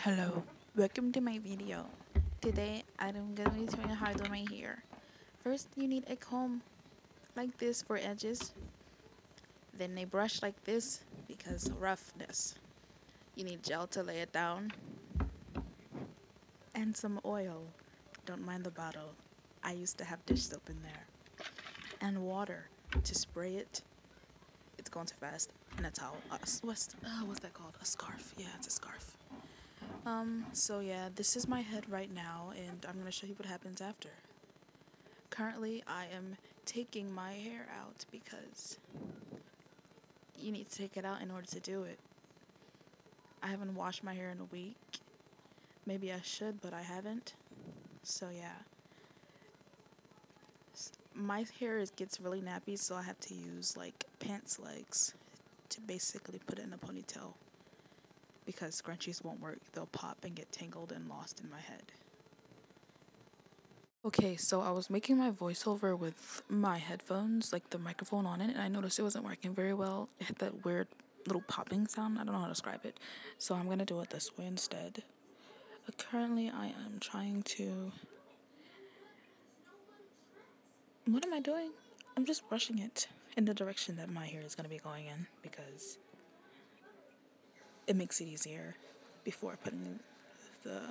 Hello, welcome to my video. Today I'm gonna be showing you how to do my hair. First you need a comb like this for edges, then a brush like this because roughness. You need gel to lay it down and some oil. Don't mind the bottle. I used to have dish soap in there. And water to spray it. It's going too fast. And a towel. What's that called? A scarf. Yeah, it's a scarf. So yeah, this is my head right now, and I'm gonna show you what happens after. Currently, I am taking my hair out because you need to take it out in order to do it. I haven't washed my hair in a week. Maybe I should, but I haven't. So yeah. My hair gets really nappy, so I have to use like pants legs to basically put it in a ponytail because scrunchies won't work. They'll pop and get tangled and lost in my head. Okay, so I was making my voiceover with my headphones, like the microphone on it, and I noticed it wasn't working very well. It had that weird little popping sound. I don't know how to describe it. So I'm gonna do it this way instead. Currently, I am trying to. What am I doing? I'm just brushing it in the direction that my hair is gonna be going in because it makes it easier before putting the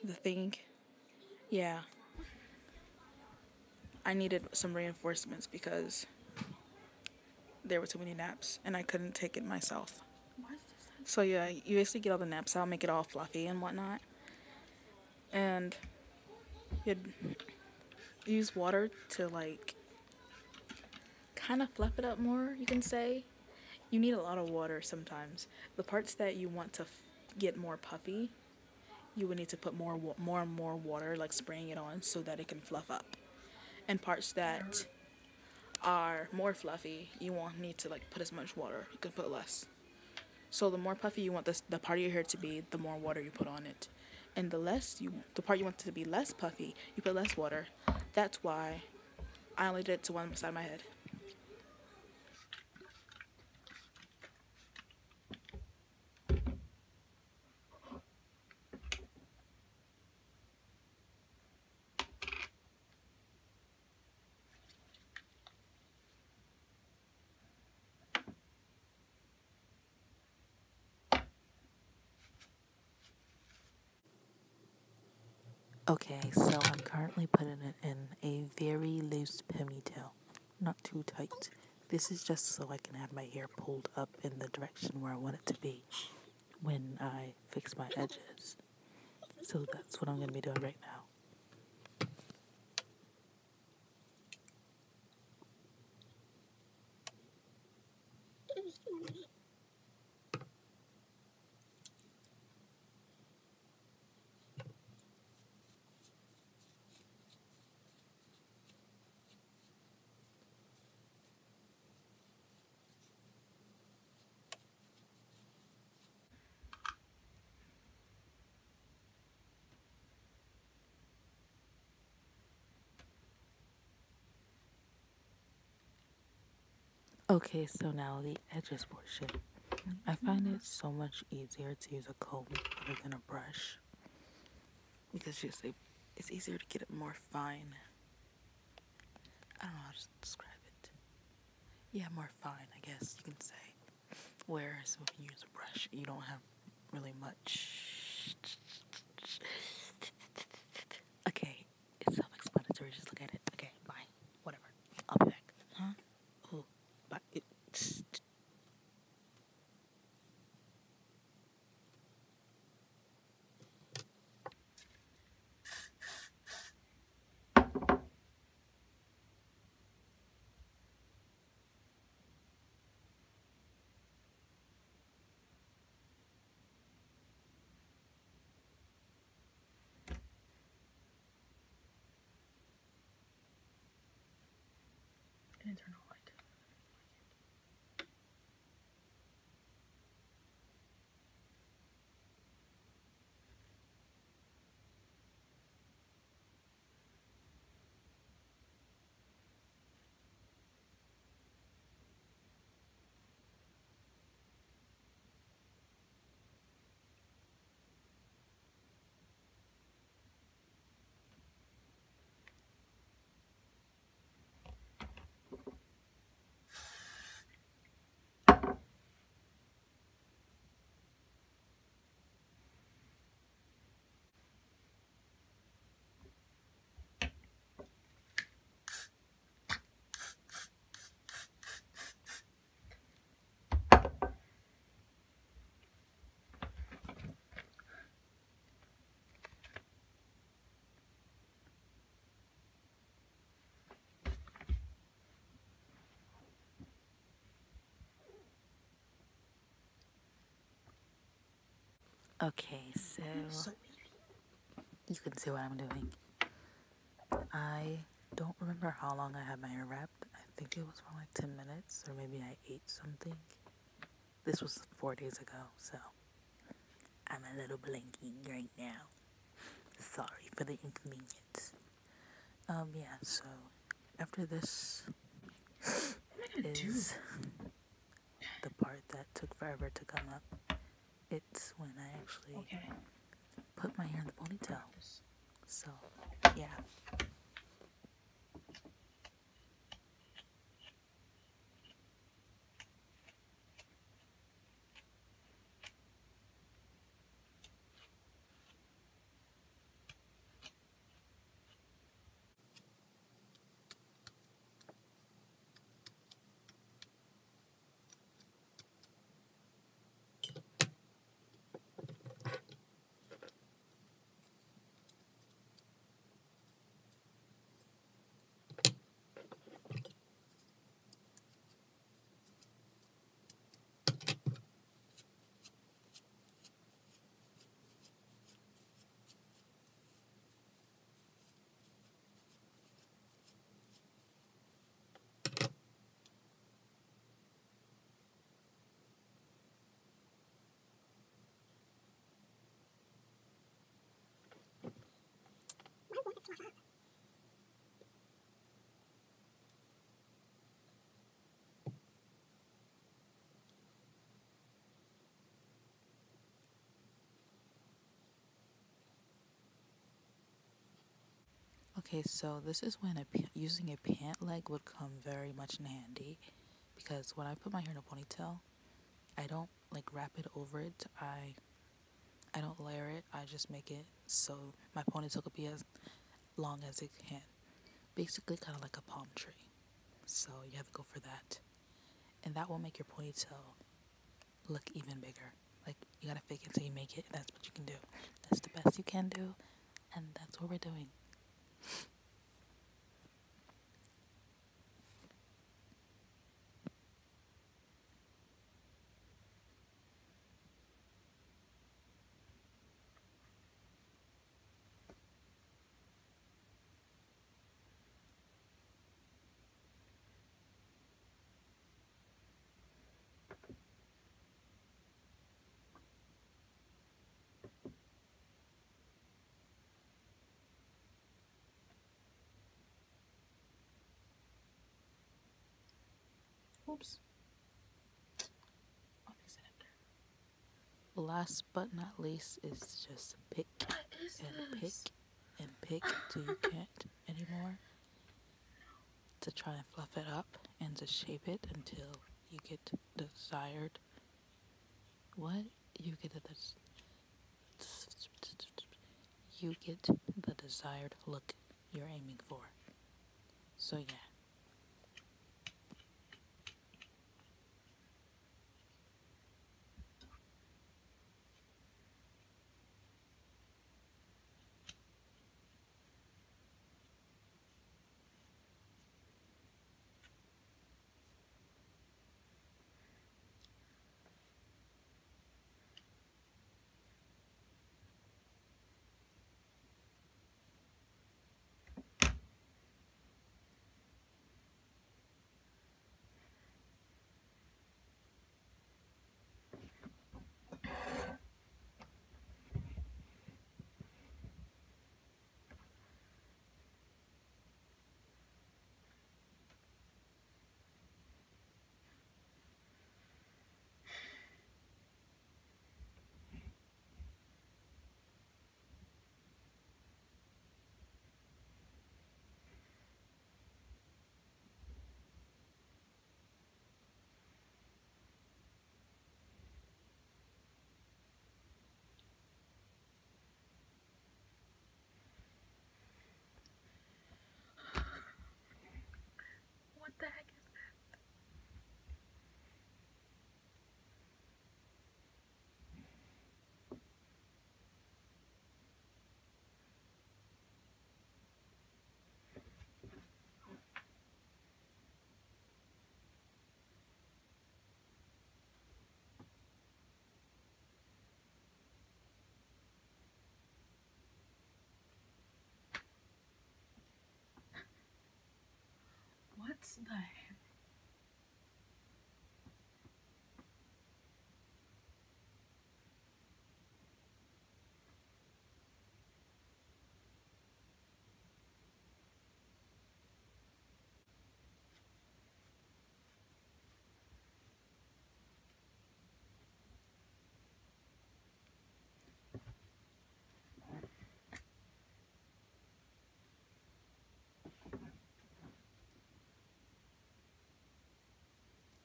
the thing. Yeah, I needed some reinforcements because there were too many naps and I couldn't take it myself. So yeah, you basically get all the naps out, make it all fluffy and whatnot, and you'd use water to like kind of fluff it up more. You can say you need a lot of water sometimes. The parts that you want to get more puffy, you would need to put more and more water, like spraying it on, so that it can fluff up. And parts that are more fluffy, you won't need to like put as much water. You can put less. So the more puffy you want the part of your hair to be, the more water you put on it. And the part you want to be less puffy, you put less water. That's why I only did it to one side of my head. Okay, so I'm currently putting it in a very loose ponytail, not too tight. This is just so I can have my hair pulled up in the direction where I want it to be when I fix my edges. So that's what I'm going to be doing right now. Okay, so now the edges portion. I find it so much easier to use a comb rather than a brush because it's easier to get it more fine. I don't know how to describe it. Yeah, more fine, I guess you can say. Whereas if you use a brush, you don't have really much. Okay, it's self-explanatory. Just look at it. Okay, bye. Whatever. I'll be back. Huh? Oh, bye. Internal light. Okay, so you can see what I'm doing. I don't remember how long I had my hair wrapped. I think it was for like 10 minutes, or maybe I ate something. This was 4 days ago, so I'm a little blinking right now. Sorry for the inconvenience. Yeah, so after this is the part that took forever to come up. It's when I actually put my hair in the ponytail. So, yeah. Okay, so this is when using a pant leg would come very much in handy, because when I put my hair in a ponytail, I don't like wrap it over it. I don't layer it. I just make it so my ponytail could be as long as it can. Basically, kind of like a palm tree. So you have to go for that, and that will make your ponytail look even bigger. Like, you gotta fake it till you make it. That's what you can do. That's the best you can do, and that's what we're doing. Oops. Last but not least is just pick and pick and pick till you can't anymore, to try and fluff it up and to shape it until you get the desired what you get the you get the desired look you're aiming for. So yeah. What's the heck?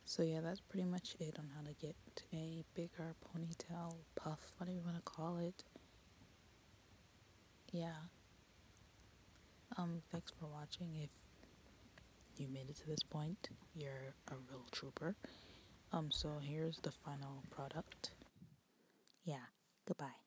So yeah, that's pretty much it on how to get a bigger ponytail, puff, whatever you want to call it. Yeah. Thanks for watching. If you made it to this point, you're a real trooper. So here's the final product. Yeah, goodbye.